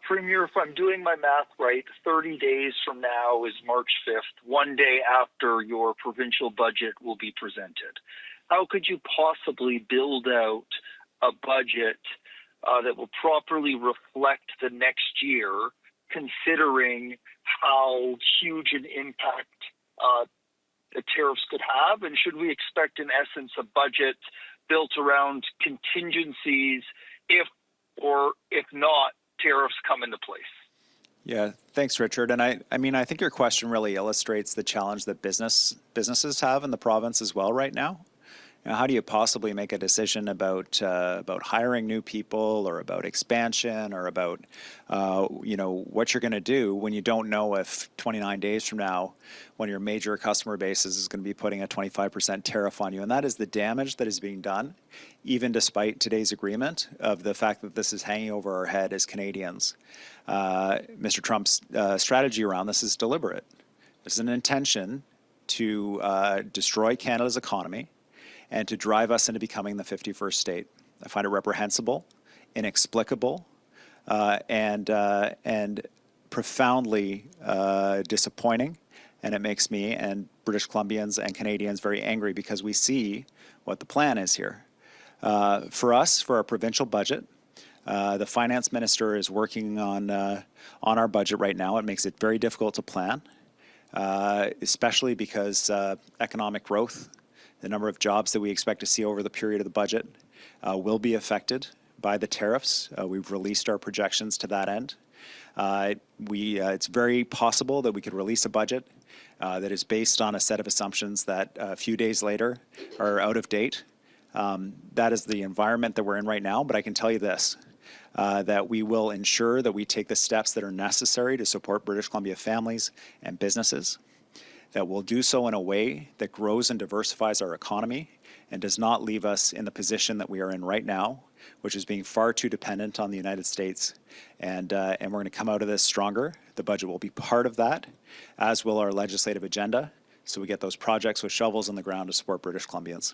Premier, if I'm doing my math right, 30 days from now is March 5th, one day after your provincial budget will be presented. How could you possibly build out a budget that will properly reflect the next year, considering how huge an impact the tariffs could have? And should we expect, in essence, a budget built around contingencies if not tariffs come into place? Yeah, thanks, Richard. And I mean, I think your question really illustrates the challenge that businesses have in the province as well right now. Now, how do you possibly make a decision about hiring new people, or about expansion, or about what you're going to do when you don't know if 29 days from now, one of your major customer bases is going to be putting a 25% tariff on you? And that is the damage that is being done, even despite today's agreement, of the fact that this is hanging over our head as Canadians. Mr. Trump's strategy around this is deliberate. This is an intention to destroy Canada's economy and to drive us into becoming the 51st state. I find it reprehensible, inexplicable, and profoundly disappointing. And it makes me and British Columbians and Canadians very angry, because we see what the plan is here. For us, for our provincial budget, the finance minister is working on our budget right now. It makes it very difficult to plan, especially because economic growth, the number of jobs that we expect to see over the period of the budget, will be affected by the tariffs. We've released our projections to that end. It's very possible that we could release a budget that is based on a set of assumptions that a few days later are out of date. That is the environment that we're in right now. But I can tell you this, that we will ensure that we take the steps that are necessary to support British Columbia families and businesses, that will do so in a way that grows and diversifies our economy and does not leave us in the position that we are in right now, which is being far too dependent on the United States. And we're going to come out of this stronger. The budget will be part of that, as will our legislative agenda, so we get those projects with shovels in the ground to support British Columbians.